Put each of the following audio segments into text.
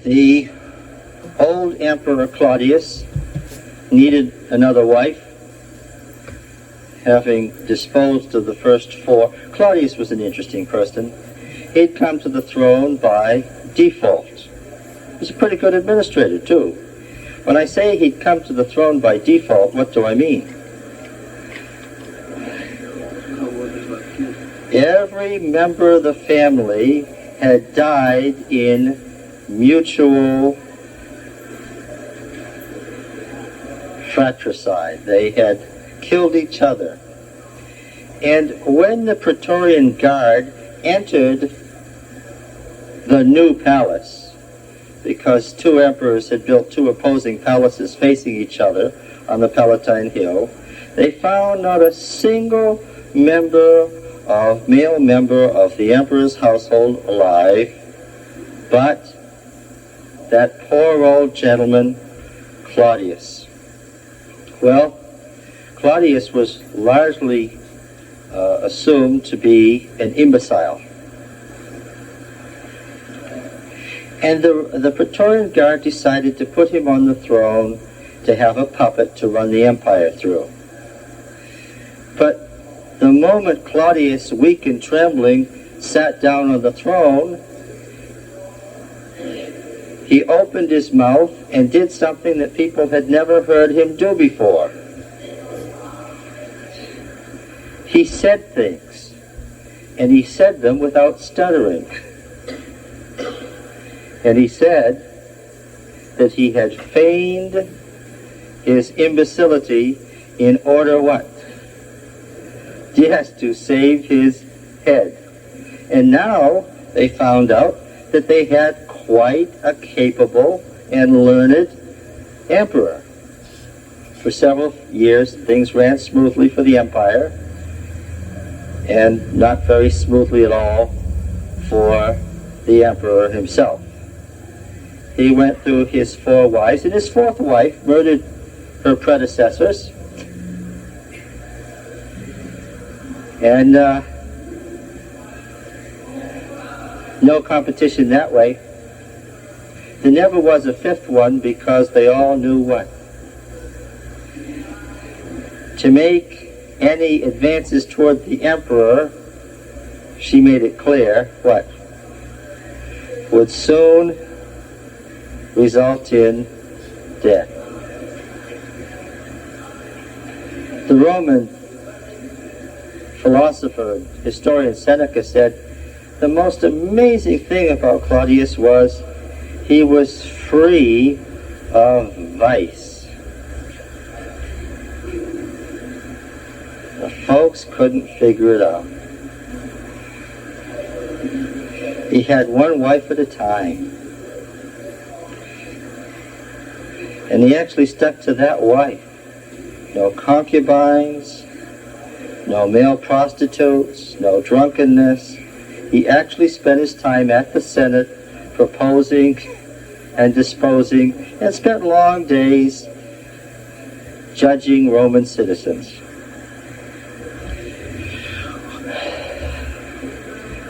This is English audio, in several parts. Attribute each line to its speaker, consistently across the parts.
Speaker 1: The old Emperor Claudius needed another wife, having disposed of the first four. Claudius was an interesting person. He'd come to the throne by default. He was a pretty good administrator, too. When I say he'd come to the throne by default, what do I mean? Every member of the family had died in mutual fratricide. They had killed each other. And when the Praetorian Guard entered the new palace, because two emperors had built two opposing palaces facing each other on the Palatine Hill, they found not a single male member of the emperor's household alive, but that poor old gentleman, Claudius. Well, Claudius was largely assumed to be an imbecile. And the Praetorian Guard decided to put him on the throne to have a puppet to run the empire through. But the moment Claudius, weak and trembling, sat down on the throne, he opened his mouth and did something that people had never heard him do before. He said things, and he said them without stuttering. And he said that he had feigned his imbecility in order what? Yes, to save his head. And now they found out that they had quite a capable and learned emperor. For several years, things ran smoothly for the empire, and not very smoothly at all for the emperor himself. He went through his four wives, and his fourth wife murdered her predecessors. And no competition that way. There never was a fifth one because they all knew what? To make any advances toward the emperor, she made it clear, what? Would soon result in death. The Roman philosopher and historian Seneca said the most amazing thing about Claudius was he was free of vice. The folks couldn't figure it out. He had one wife at a time. And he actually stuck to that wife. No concubines, no male prostitutes, no drunkenness. He actually spent his time at the Senate proposing and disposing, and spent long days judging Roman citizens.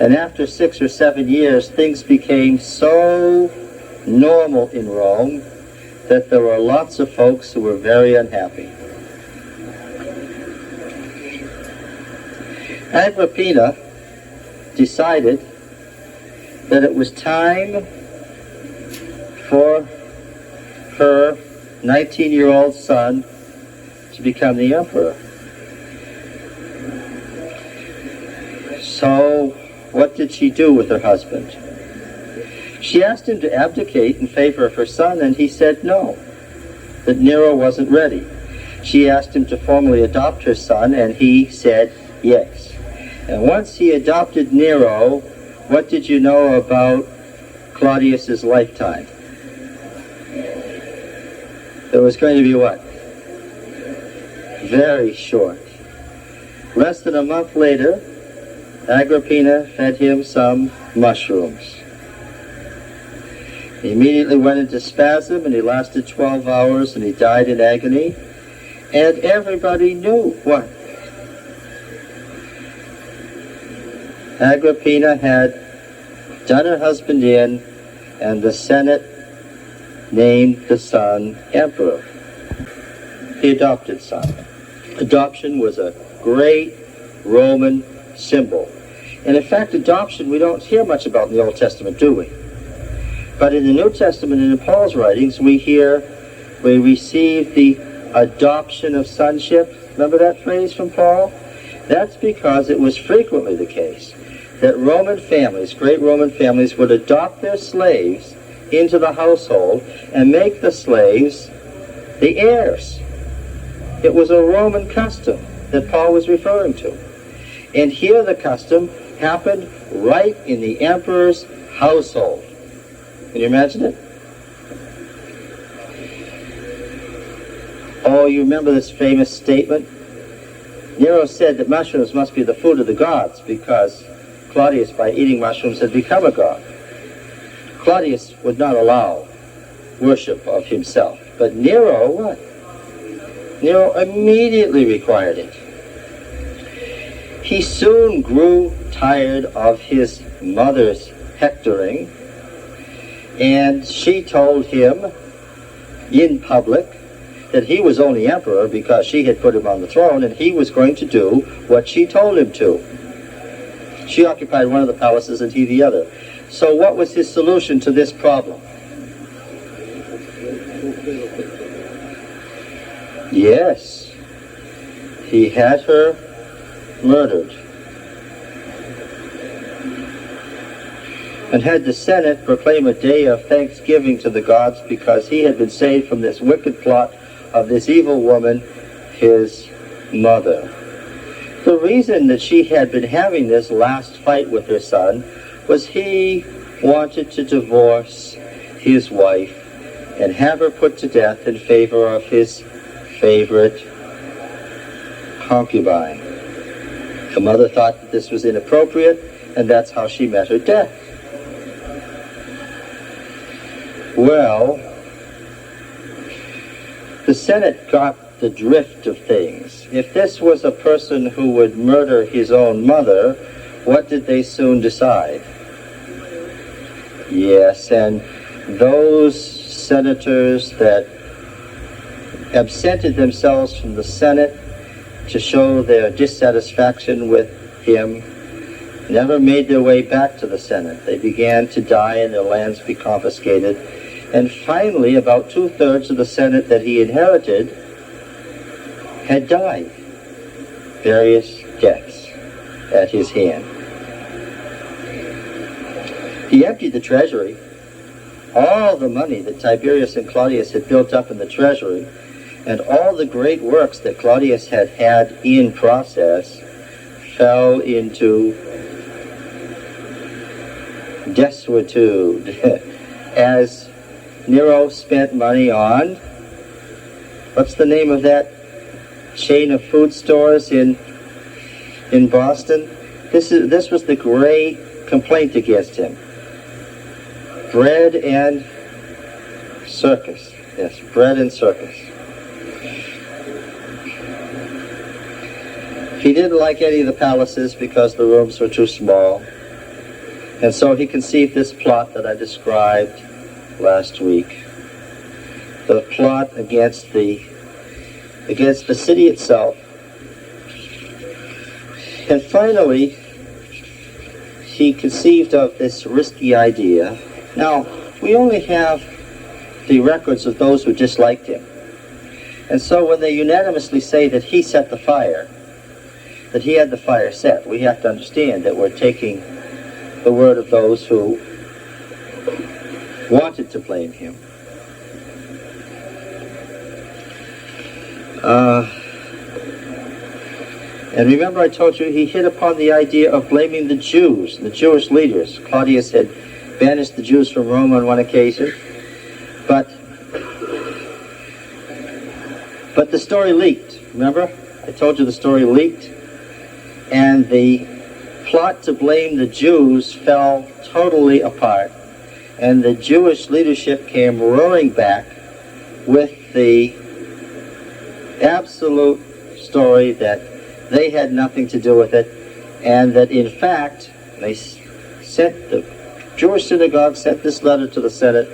Speaker 1: And after 6 or 7 years, things became so normal in Rome that there were lots of folks who were very unhappy. Agrippina decided that it was time for her 19-year-old son to become the emperor. So, what did she do with her husband? She asked him to abdicate in favor of her son, and he said no, that Nero wasn't ready. She asked him to formally adopt her son, and he said yes. And once he adopted Nero, what did you know about Claudius's lifetime? It was going to be what? Very short. Less than a month later, Agrippina fed him some mushrooms. He immediately went into spasm, and he lasted 12 hours, and he died in agony. And everybody knew what? Agrippina had done her husband in, and the Senate named the son emperor, the adopted son. Adoption was a great Roman symbol. And in fact, adoption we don't hear much about in the Old Testament, do we? But in the New Testament and in Paul's writings, we receive the adoption of sonship. Remember that phrase from Paul? That's because it was frequently the case that Roman families, great Roman families, would adopt their slaves into the household and make the slaves the heirs. It was a Roman custom that Paul was referring to. And here the custom happened right in the emperor's household. Can you imagine it? Oh, you remember this famous statement? Nero said that mushrooms must be the food of the gods because Claudius, by eating mushrooms, had become a god. Claudius would not allow worship of himself. But Nero, what? Nero immediately required it. He soon grew tired of his mother's hectoring, and she told him in public that he was only emperor because she had put him on the throne, and he was going to do what she told him to. She occupied one of the palaces and he the other. So what was his solution to this problem? Yes, he had her murdered and had the Senate proclaim a day of thanksgiving to the gods because he had been saved from this wicked plot of this evil woman, his mother. The reason that she had been having this last fight with her son was he wanted to divorce his wife and have her put to death in favor of his favorite concubine. The mother thought that this was inappropriate, and that's how she met her death. Well, the Senate got the drift of things. If this was a person who would murder his own mother, what did they soon decide? Yes, and those senators that absented themselves from the Senate to show their dissatisfaction with him never made their way back to the Senate. They began to die and their lands be confiscated. And finally, about 2/3 of the Senate that he inherited had died. Various deaths at his hand. He emptied the treasury. All the money that Tiberius and Claudius had built up in the treasury, and all the great works that Claudius had had in process, fell into desuetude as Nero spent money on, what's the name of that chain of food stores in Boston? This was the great complaint against him. Bread and circus. Yes, bread and circus. He didn't like any of the palaces because the rooms were too small. And so he conceived this plot that I described last week. The plot against the city itself. And finally, he conceived of this risky idea. Now, we only have the records of those who disliked him. And so when they unanimously say that he set the fire, that he had the fire set, we have to understand that we're taking the word of those who wanted to blame him. And remember I told you he hit upon the idea of blaming the Jews, the Jewish leaders. Claudius had banished the Jews from Rome on one occasion, but the story leaked. Remember? I told you the story leaked, and the plot to blame the Jews fell totally apart, and the Jewish leadership came roaring back with the absolute story that they had nothing to do with it, and that in fact they sent, the Jewish synagogue sent this letter to the Senate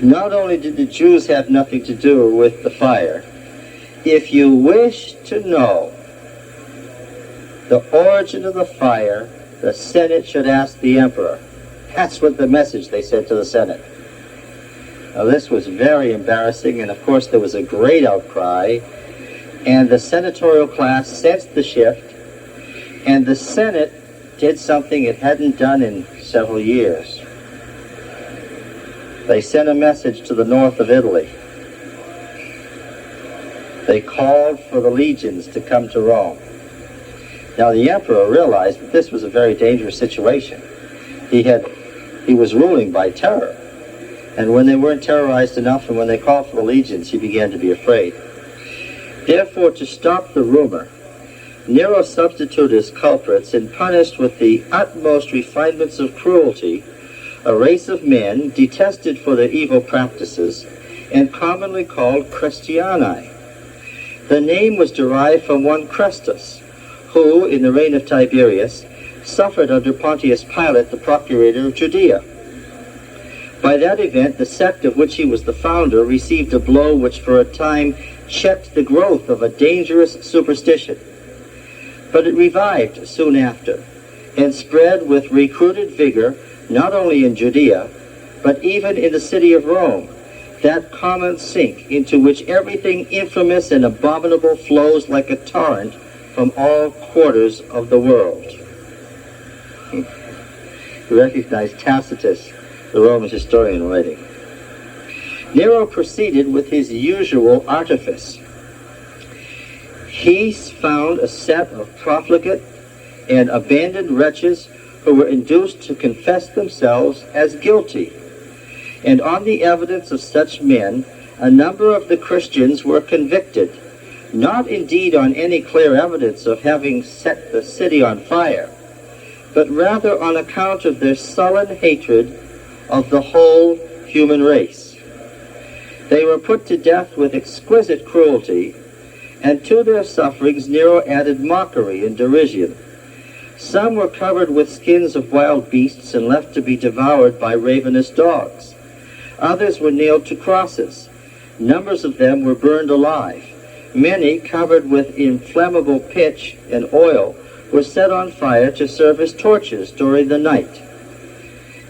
Speaker 1: Not only did the Jews have nothing to do with the fire, if you wish to know the origin of the fire, the Senate should ask the emperor. That's what the message they sent to the Senate. Now this was very embarrassing, and of course there was a great outcry, and the senatorial class sensed the shift, and the Senate did something it hadn't done in several years. They sent a message to the north of Italy. They called for the legions to come to Rome. Now the emperor realized that this was a very dangerous situation. He was ruling by terror. And when they weren't terrorized enough, and when they called for the legions, he began to be afraid. Therefore, to stop the rumor, Nero substituted as culprits and punished with the utmost refinements of cruelty a race of men detested for their evil practices and commonly called Christiani. The name was derived from one Chrestus, who, in the reign of Tiberius, suffered under Pontius Pilate, the procurator of Judea. By that event, the sect of which he was the founder received a blow which for a time checked the growth of a dangerous superstition. But it revived soon after, and spread with recruited vigor not only in Judea, but even in the city of Rome, that common sink into which everything infamous and abominable flows like a torrent from all quarters of the world. You recognize Tacitus, the Roman historian, writing. Nero proceeded with his usual artifice. He found a set of profligate and abandoned wretches who were induced to confess themselves as guilty. And on the evidence of such men, a number of the Christians were convicted, not indeed on any clear evidence of having set the city on fire, but rather on account of their sullen hatred of the whole human race. They were put to death with exquisite cruelty, and to their sufferings Nero added mockery and derision. Some were covered with skins of wild beasts and left to be devoured by ravenous dogs. Others were nailed to crosses. Numbers of them were burned alive. Many, covered with inflammable pitch and oil, were set on fire to serve as torches during the night.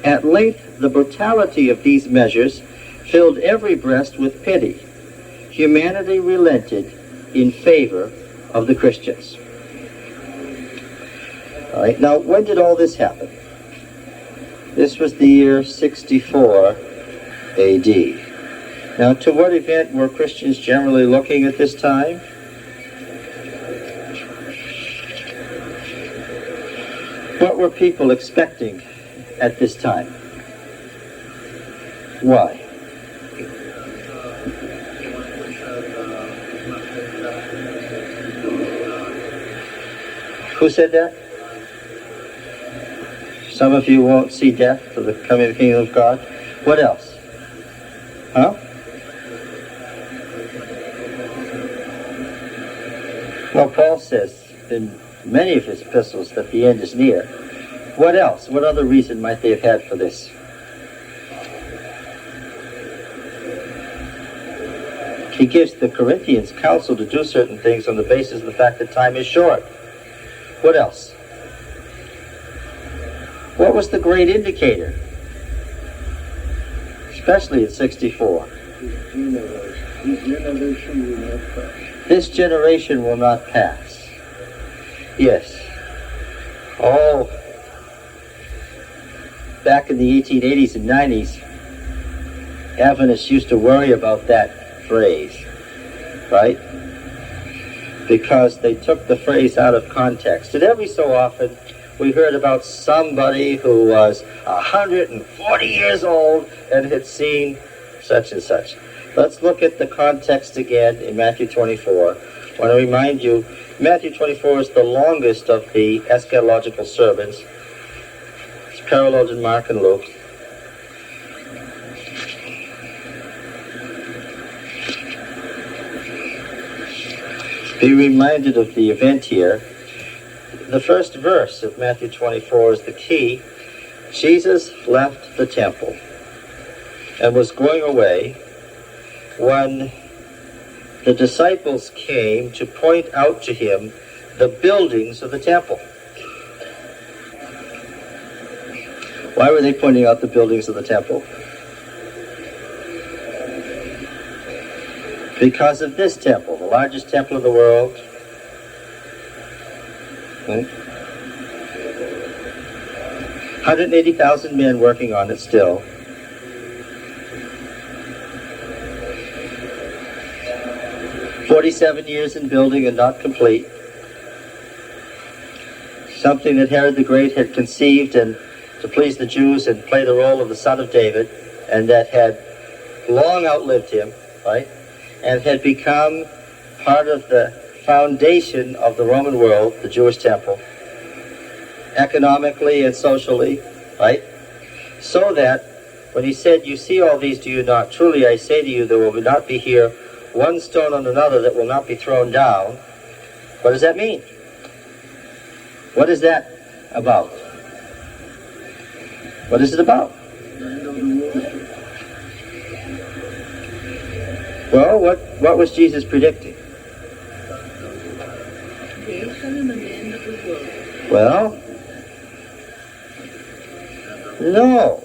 Speaker 1: At length, the brutality of these measures filled every breast with pity. Humanity relented in favor of the Christians. All right, now, when did all this happen? This was the year 64 A.D. Now, to what event were Christians generally looking at this time? What were people expecting at this time? Why? Who said that? Some of you won't see death for the coming of the kingdom of God. What else? Huh? Well, Paul says in many of his epistles that the end is near. What else? What other reason might they have had for this? He gives the Corinthians counsel to do certain things on the basis of the fact that time is short. What else? What was the great indicator? Especially in 64. This generation will not pass. Yes. Oh, back in the 1880s and 90s, Adventists used to worry about that phrase, right? Because they took the phrase out of context. And every so often, we heard about somebody who was 140 years old and had seen such and such. Let's look at the context again in Matthew 24. I want to remind you, Matthew 24 is the longest of the eschatological sermons. It's paralleled in Mark and Luke. Be reminded of the event here. The first verse of Matthew 24 is the key. Jesus left the temple. and was going away when the disciples came to point out to him the buildings of the temple. Why were they pointing out the buildings of the temple? Because of this temple, the largest temple in the world. Right? 180,000 men working on it still. "47 years in building and not complete." Something that Herod the Great had conceived and to please the Jews and play the role of the son of David, and that had long outlived him, right? And had become part of the foundation of the Roman world, the Jewish temple, economically and socially, right? So that when he said, "You see all these, do you not? Truly I say to you, there will not be here one stone on another that will not be thrown down." What does that mean? What is that about? What is it about? Well, what was Jesus predicting? Well, no.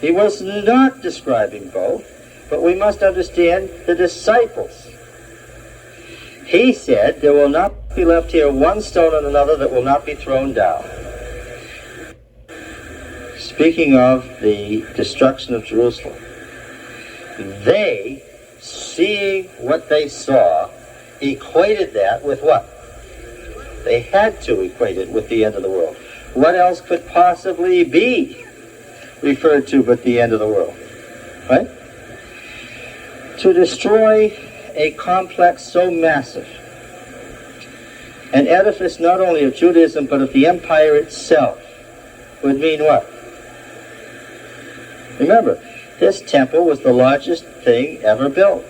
Speaker 1: He was not describing both, but we must understand the disciples. He said, "There will not be left here one stone on another that will not be thrown down." Speaking of the destruction of Jerusalem, they, seeing what they saw, equated that with what? They had to equate it with the end of the world. What else could possibly be referred to but the end of the world? Right? To destroy a complex so massive, an edifice not only of Judaism but of the empire itself, would mean what? Remember, this temple was the largest thing ever built.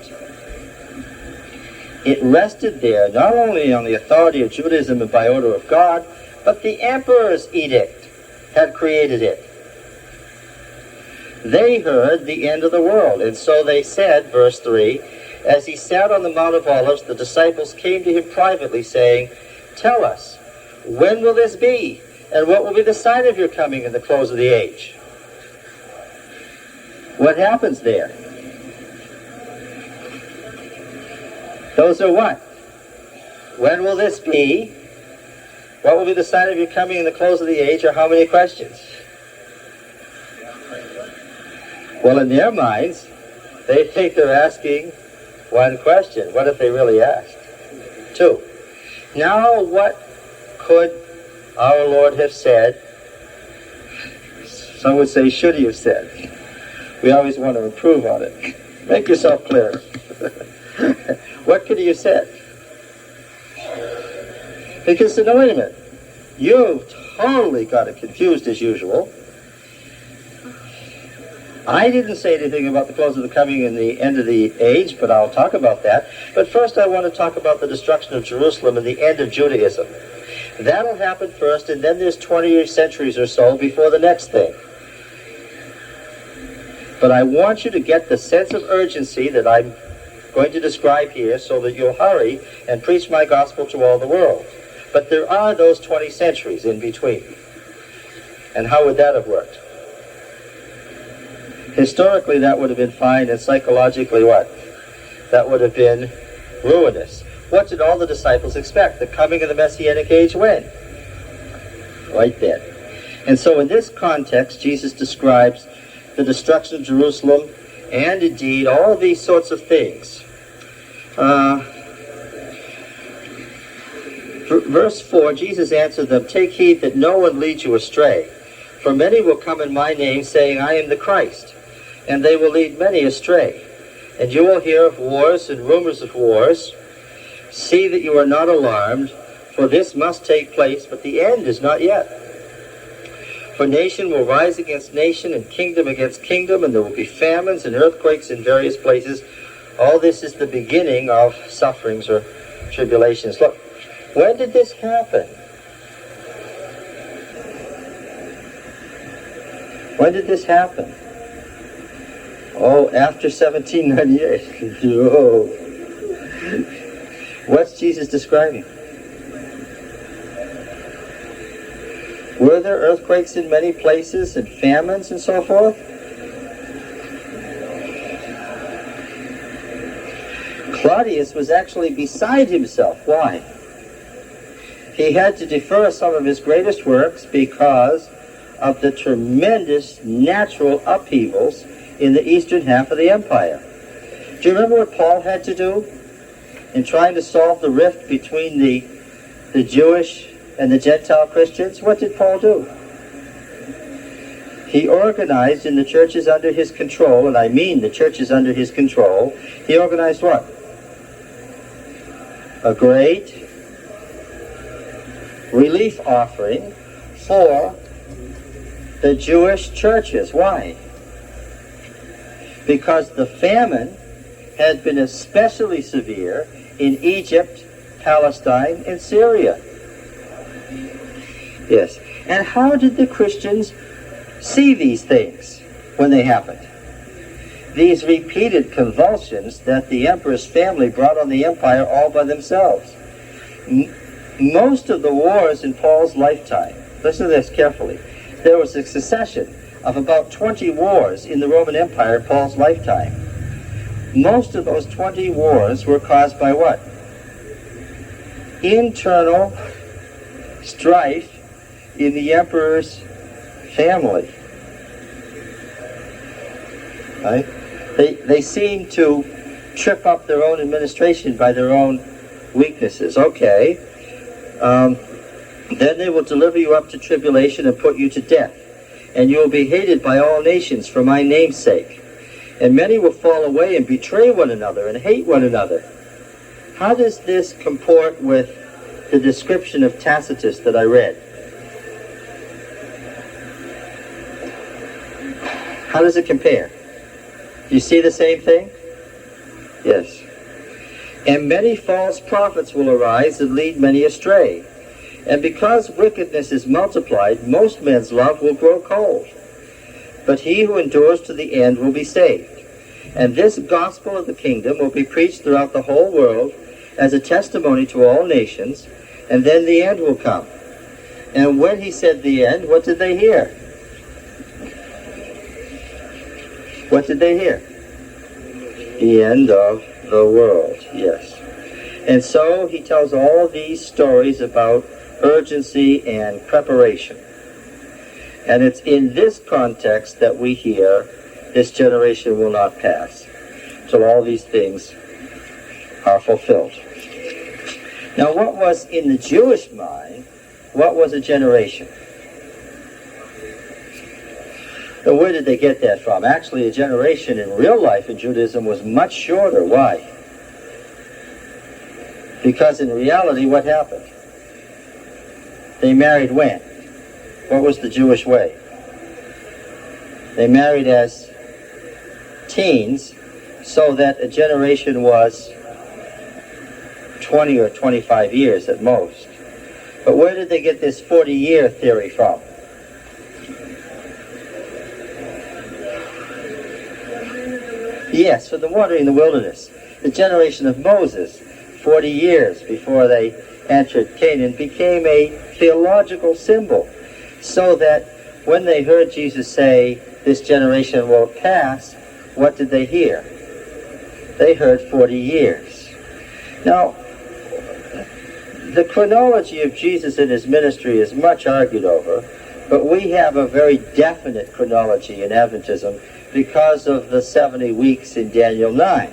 Speaker 1: It rested there not only on the authority of Judaism and by order of God, but the emperor's edict had created it. They heard the end of the world, and so they said, verse 3, "As he sat on the Mount of Olives, the disciples came to him privately, saying, 'Tell us, when will this be? And what will be the sign of your coming and the close of the age?'" What happens there? Those are what? When will this be? What will be the sign of your coming and the close of the age? Or how many questions? Well, in their minds, they think they're asking one question. What if they really asked? Two. Now, what could our Lord have said? Some would say, should he have said? We always want to improve on it. Make yourself clear. What could he have said? Because, now wait a minute. You've totally got it confused as usual. I didn't say anything about the close of the coming and the end of the age, but I'll talk about that. But first I want to talk about the destruction of Jerusalem and the end of Judaism. That'll happen first, and then there's 20 centuries or so before the next thing. But I want you to get the sense of urgency that I'm going to describe here so that you'll hurry and preach my gospel to all the world. But there are those 20 centuries in between. And how would that have worked? Historically, that would have been fine, and psychologically what? That would have been ruinous. What did all the disciples expect? The coming of the Messianic age when? Right then. And so in this context, Jesus describes the destruction of Jerusalem and indeed all of these sorts of things. Verse 4, Jesus answered them, "Take heed that no one leads you astray. For many will come in my name, saying, 'I am the Christ,' and they will lead many astray. And you will hear of wars and rumors of wars. See that you are not alarmed, for this must take place, but the end is not yet. For nation will rise against nation, and kingdom against kingdom, and there will be famines and earthquakes in various places. All this is the beginning of sufferings or tribulations." Look, when did this happen? When did this happen? Oh, after 1798. Oh. What's Jesus describing? Were there earthquakes in many places and famines and so forth? Claudius was actually beside himself. Why? He had to defer some of his greatest works because of the tremendous natural upheavals in the eastern half of the empire. Do you remember what Paul had to do in trying to solve the rift between the Jewish and the Gentile Christians? What did Paul do? He organized in the churches under his control, and I mean the churches under his control, he organized what? A great relief offering for the Jewish churches. Why? Because the famine had been especially severe in Egypt, Palestine, and Syria. Yes. And how did the Christians see these things when they happened? These repeated convulsions that the emperor's family brought on the empire all by themselves. Most of the wars in Paul's lifetime, listen to this carefully, there was a succession of about 20 wars in the Roman Empire in Paul's lifetime. Most of those 20 wars were caused by what? Internal strife in the emperor's family. Right? They seem to trip up their own administration by their own weaknesses. Okay. Then they will deliver you up to tribulation and put you to death. And you will be hated by all nations for my name's sake. And many will fall away and betray one another and hate one another. How does this comport with the description of Tacitus that I read? How does it compare? Do you see the same thing? Yes. And many false prophets will arise and lead many astray. And because wickedness is multiplied, most men's love will grow cold. But he who endures to the end will be saved. And this gospel of the kingdom will be preached throughout the whole world as a testimony to all nations, and then the end will come. And when he said the end, what did they hear? What did they hear? The end of the world, yes. And so he tells all these stories about urgency and preparation. And it's in this context that we hear, this generation will not pass till all these things are fulfilled. Now, what was in the Jewish mind, what was a generation? And where did they get that from? Actually, a generation in real life in Judaism was much shorter. Why? Because in reality, what happened? They married when? What was the Jewish way? They married as teens, so that a generation was 20 or 25 years at most. But where did they get this 40-year theory from? Yes, for the wandering in the wilderness. The generation of Moses, 40 years before they entered Canaan, became a theological symbol, so that when they heard Jesus say, this generation will pass, what did they hear? They heard 40 years. Now, the chronology of Jesus and his ministry is much argued over, but we have a very definite chronology in Adventism because of the 70 weeks in Daniel 9.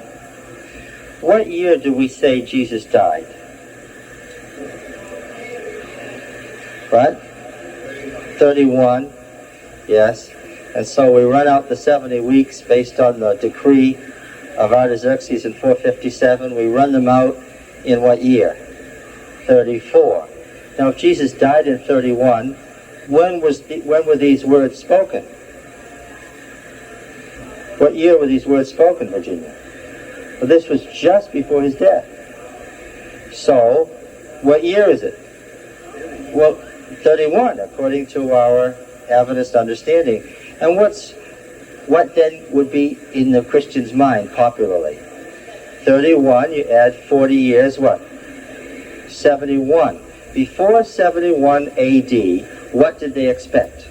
Speaker 1: What year do we say Jesus died? What? 31. Yes. And so we run out the 70 weeks based on the decree of Artaxerxes in 457. We run them out in what year? 34. Now, if Jesus died in 31, when were these words spoken? What year were these words spoken, Virginia? Well, this was just before his death. So, what year is it? Well, 31, according to our Adventist understanding. And what's what then would be in the Christian's mind popularly? 31, you add 40 years, what? 71. Before 71 AD, what did they expect?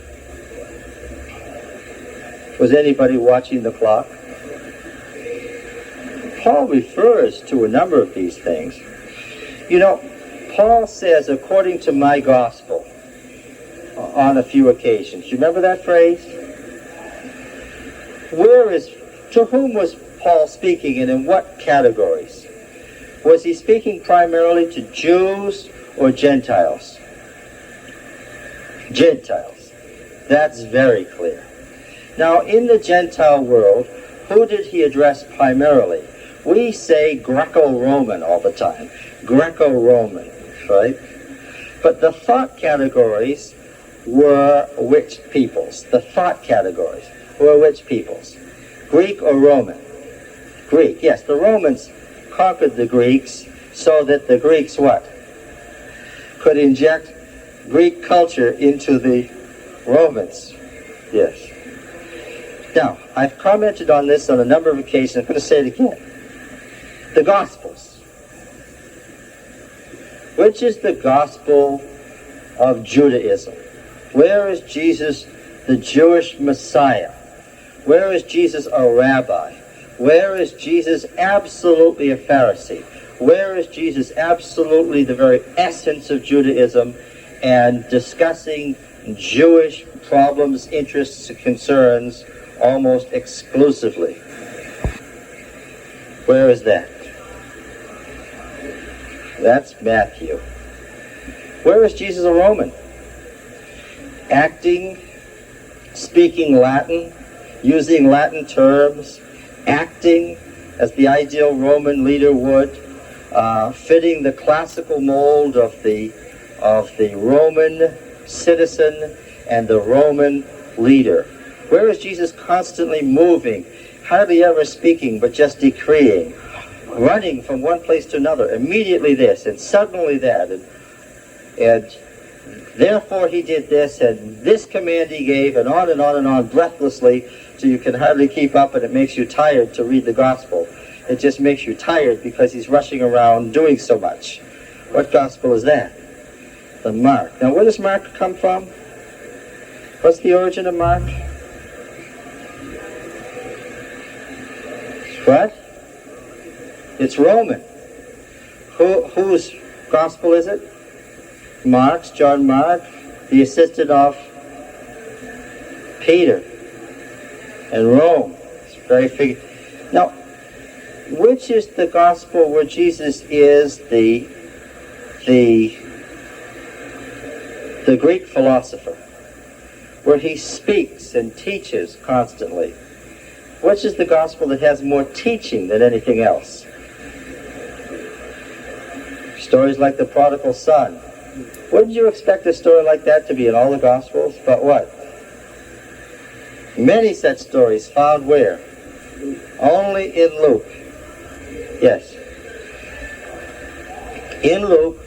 Speaker 1: Was anybody watching the clock? Paul refers to a number of these things. You know, Paul says, according to my gospel, on a few occasions. You remember that phrase? To whom was Paul speaking, and in what categories? Was he speaking primarily to Jews or Gentiles? Gentiles. That's very clear. Now, in the Gentile world, who did he address primarily? We say Greco-Roman all the time. Greco-Roman, right? But the thought categories were which peoples? The thought categories were which peoples? Greek or Roman? Greek, yes. The Romans conquered the Greeks so that the Greeks what? Could inject Greek culture into the Romans. Yes. Now, I've commented on this on a number of occasions. I'm going to say it again. The Gospels. Which is the gospel of Judaism? Where is Jesus the Jewish Messiah? Where is Jesus a rabbi? Where is Jesus absolutely a Pharisee? Where is Jesus absolutely the very essence of Judaism and discussing Jewish problems, interests, concerns almost exclusively? Where is that? That's Matthew. Where is Jesus a Roman? Acting, speaking Latin, using Latin terms, acting as the ideal Roman leader would, fitting the classical mold of the Roman citizen and the Roman leader. Where is Jesus constantly moving, hardly ever speaking, but just decreeing, running from one place to another, immediately this and suddenly that, and therefore he did this, and this command he gave, and on and on and on, breathlessly, so you can hardly keep up, and it makes you tired to read the gospel. It just makes you tired because he's rushing around doing so much. What gospel is that? The Mark. Now, where does Mark come from? What's the origin of Mark? What? It's Roman. Whose gospel is it? Mark's, John Mark, the assistant of Peter and Rome. It's very Now, which is the gospel where Jesus is the Greek philosopher, where he speaks and teaches constantly? Which is the gospel that has more teaching than anything else? Stories like the prodigal son. Wouldn't you expect a story like that to be in all the Gospels? But what? Many such stories found where? Only in Luke. Yes. In Luke,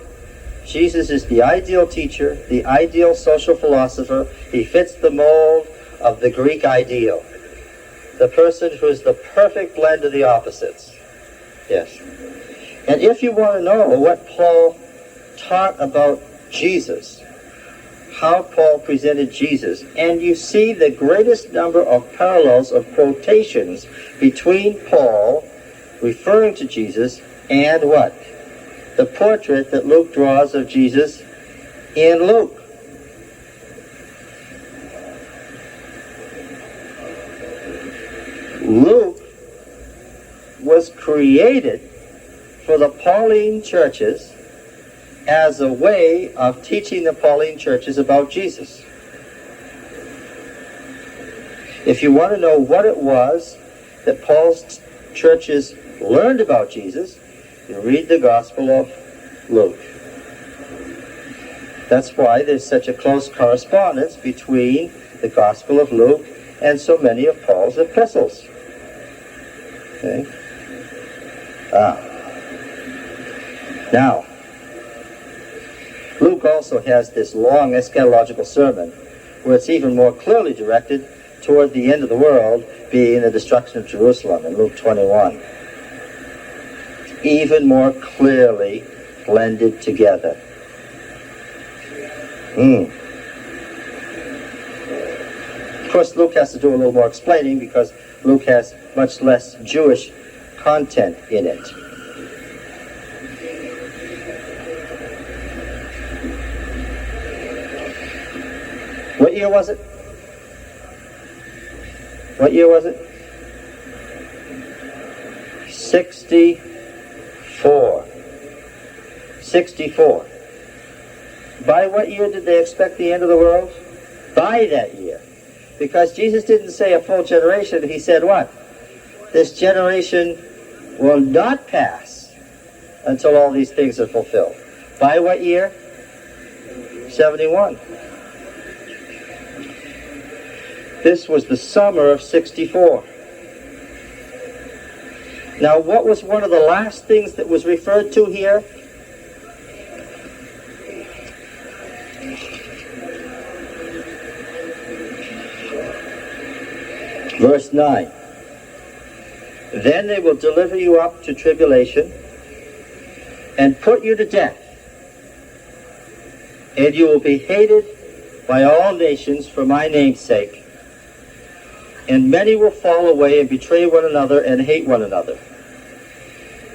Speaker 1: Jesus is the ideal teacher, the ideal social philosopher. He fits the mold of the Greek ideal. The person who is the perfect blend of the opposites. Yes. And if you want to know what Paul taught about Jesus, how Paul presented Jesus, and you see the greatest number of parallels of quotations between Paul referring to Jesus and what? The portrait that Luke draws of Jesus in Luke. Luke was created for the Pauline churches as a way of teaching the Pauline churches about Jesus. If you want to know what it was that Paul's churches learned about Jesus, you read the Gospel of Luke. That's why there's such a close correspondence between the Gospel of Luke and so many of Paul's epistles. Okay? Now, Luke also has this long eschatological sermon where it's even more clearly directed toward the end of the world being the destruction of Jerusalem in Luke 21. Even more clearly blended together. Of course, Luke has to do a little more explaining because Luke has much less Jewish content in it. What year was it? What year was it? 64. 64. By what year did they expect the end of the world? By that year. Because Jesus didn't say a full generation, he said what? This generation will not pass until all these things are fulfilled. By what year? 71. This was the summer of 64. Now, what was one of the last things that was referred to here? Verse 9. Then they will deliver you up to tribulation and put you to death, and you will be hated by all nations for my name's sake. And many will fall away and betray one another and hate one another.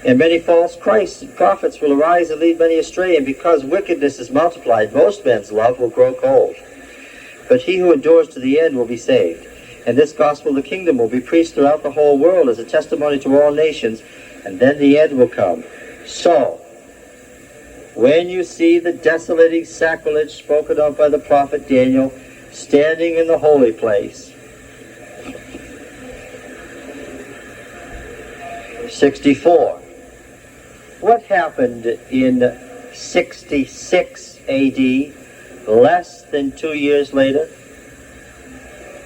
Speaker 1: And many false Christs and prophets will arise and lead many astray, and because wickedness is multiplied, most men's love will grow cold. But he who endures to the end will be saved. And this gospel of the kingdom will be preached throughout the whole world as a testimony to all nations, and then the end will come. So, when you see the desolating sacrilege spoken of by the prophet Daniel standing in the holy place, 64. What happened in 66 AD, less than 2 years later?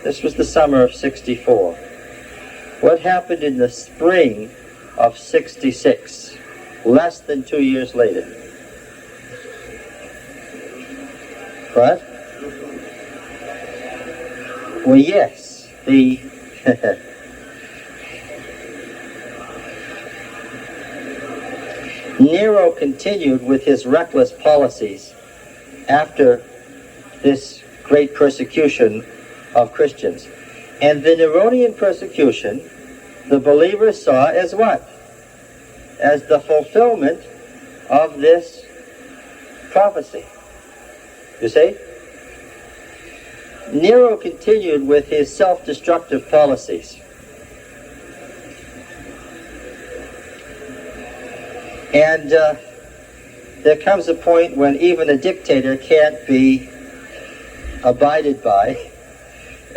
Speaker 1: This was the summer of 64. What happened in the spring of 66, less than 2 years later? What? Well, yes, the Nero continued with his reckless policies after this great persecution of Christians. And the Neronian persecution, the believers saw as what? As the fulfillment of this prophecy. You see? Nero continued with his self-destructive policies. And there comes a point when even a dictator can't be abided by.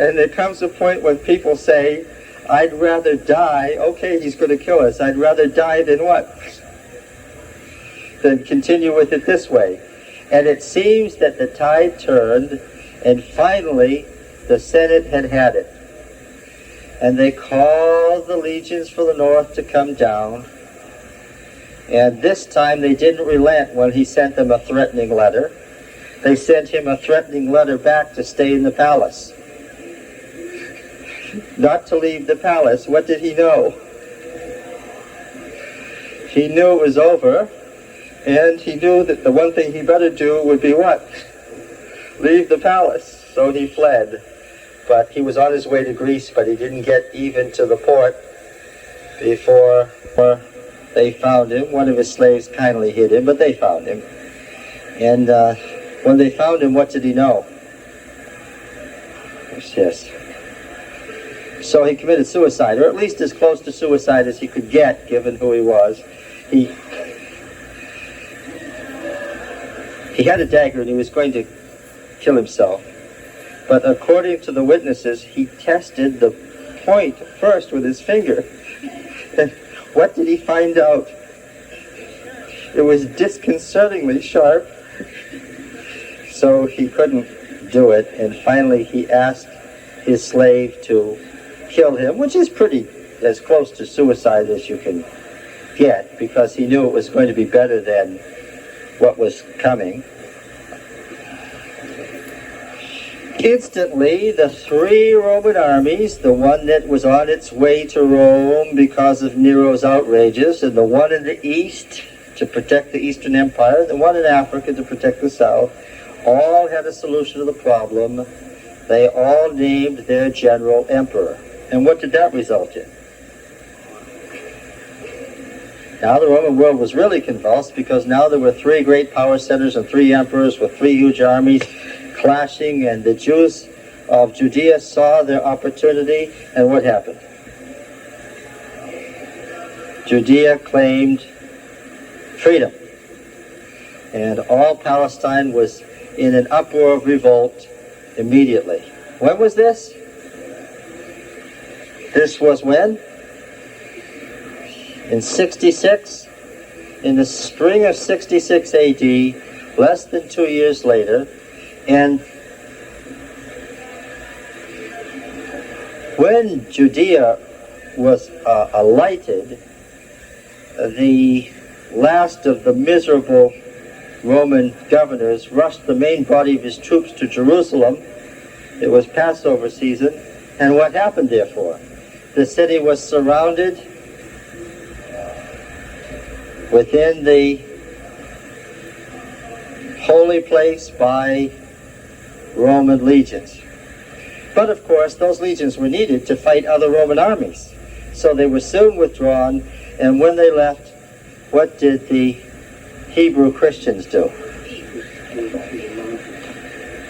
Speaker 1: And there comes a point when people say, I'd rather die. Okay, he's going to kill us. I'd rather die than what? Than continue with it this way. And it seems that the tide turned, and finally the Senate had it. And they called the legions for the north to come down. And this time they didn't relent when he sent them a threatening letter. They sent him a threatening letter back to stay in the palace. Not to leave the palace. What did he know? He knew it was over, and he knew that the one thing he better do would be what? Leave the palace. So he fled. But he was on his way to Greece, but he didn't get even to the port before they found him. One of his slaves kindly hid him, but they found him. And when they found him, what did he know? Yes. So he committed suicide, or at least as close to suicide as he could get, given who he was. He had a dagger and he was going to kill himself. But according to the witnesses, he tested the point first with his finger. And what did he find out? It was disconcertingly sharp. So he couldn't do it, and finally he asked his slave to kill him, which is pretty as close to suicide as you can get, because he knew it was going to be better than what was coming. Instantly, the three Roman armies, the one that was on its way to Rome because of Nero's outrages, and the one in the east to protect the Eastern Empire, and the one in Africa to protect the South, all had a solution to the problem. They all named their general emperor. And what did that result in? Now the Roman world was really convulsed, because now there were three great power centers and three emperors with three huge armies clashing, and the Jews of Judea saw their opportunity, and what happened? Judea claimed freedom, and all Palestine was in an uproar of revolt immediately. When was this? This was when? In 66, in the spring of 66 AD, less than 2 years later. And when Judea was alighted, the last of the miserable Roman governors rushed the main body of his troops to Jerusalem. It was Passover season, and what happened therefore? The city was surrounded within the holy place by Roman legions. But of course, those legions were needed to fight other Roman armies. So they were soon withdrawn, and when they left, what did the Hebrew Christians do?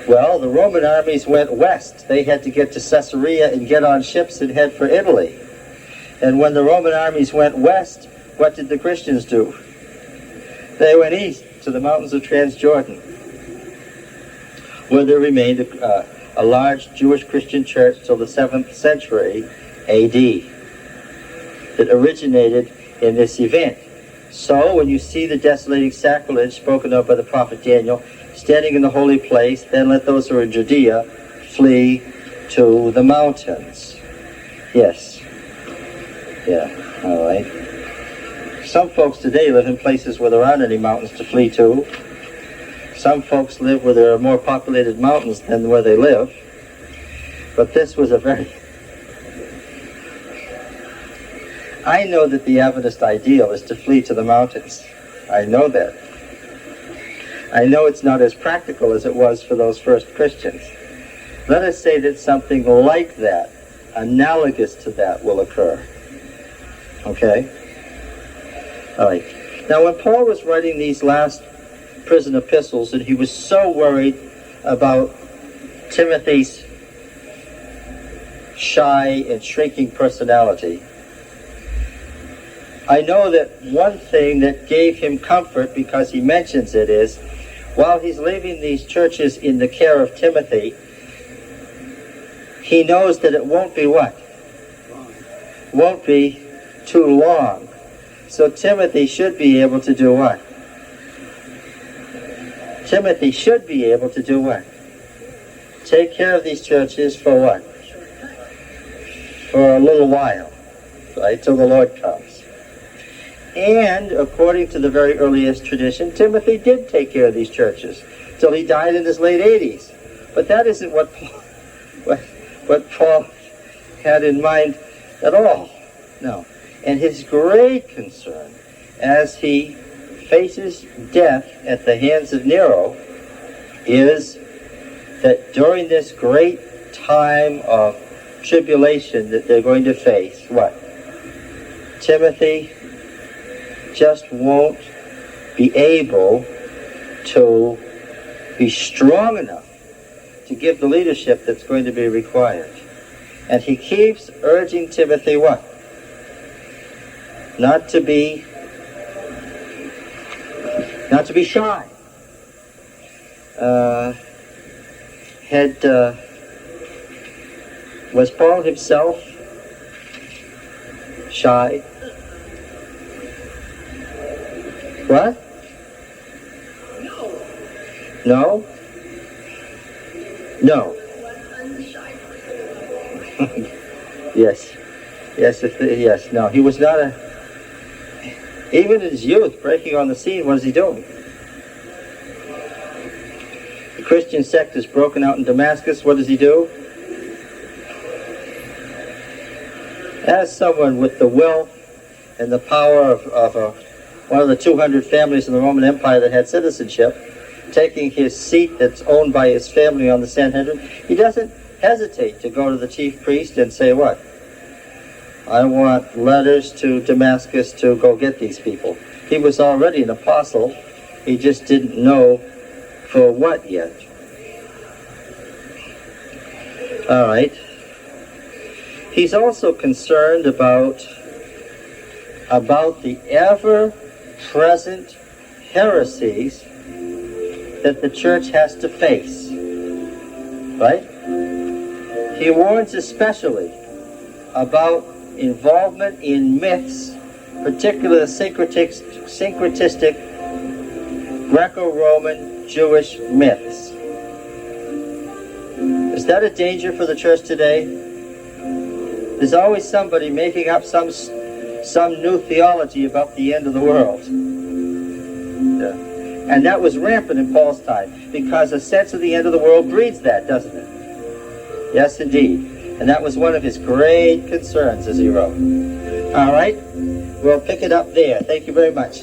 Speaker 1: Well, the Roman armies went west. They had to get to Caesarea and get on ships and head for Italy. And when the Roman armies went west, what did the Christians do? They went east to the mountains of Transjordan, where there remained a large Jewish Christian church till the 7th century AD that originated in this event. So when you see the desolating sacrilege spoken of by the prophet Daniel standing in the holy place, then let those who are in Judea flee to the mountains. Yes. Yeah, all right. Some folks today live in places where there aren't any mountains to flee to. Some folks live where there are more populated mountains than where they live. But this was a very... I know that the Adventist ideal is to flee to the mountains. I know that. I know it's not as practical as it was for those first Christians. Let us say that something like that, analogous to that, will occur. Okay? All right. Now, when Paul was writing these last prison epistles, and he was so worried about Timothy's shy and shrinking personality, I know that one thing that gave him comfort, because he mentions it, is while he's leaving these churches in the care of Timothy, he knows that it won't be what? Won't be too long. So Timothy should be able to do what? Timothy should be able to do what? Take care of these churches for what? For a little while, right, till the Lord comes. And according to the very earliest tradition, Timothy did take care of these churches till he died in his late 80s. But that isn't what Paul had in mind at all. No. And his great concern as he faces death at the hands of Nero is that during this great time of tribulation that they're going to face, what? Timothy just won't be able to be strong enough to give the leadership that's going to be required. And he keeps urging Timothy what? Not to be shy. Was Paul himself shy? What? No. No? No. Yes. Yes, no. He was not even in his youth, breaking on the scene, what is he doing? Christian sect is broken out in Damascus, what does he do? As someone with the wealth and the power of one of the 200 families in the Roman Empire that had citizenship, taking his seat that's owned by his family on the Sanhedrin, he doesn't hesitate to go to the chief priest and say, what? I want letters to Damascus to go get these people. He was already an apostle. He just didn't know for what yet. All right. He's also concerned about the ever-present heresies that the church has to face. Right? He warns especially about involvement in myths, particularly syncretistic Greco-Roman Jewish myths. Is that a danger for the church today? There's always somebody making up some new theology about the end of the world. Yeah. And that was rampant in Paul's time, because a sense of the end of the world breeds that, doesn't it? Yes, indeed. And that was one of his great concerns as he wrote. All right, we'll pick it up there. Thank you very much.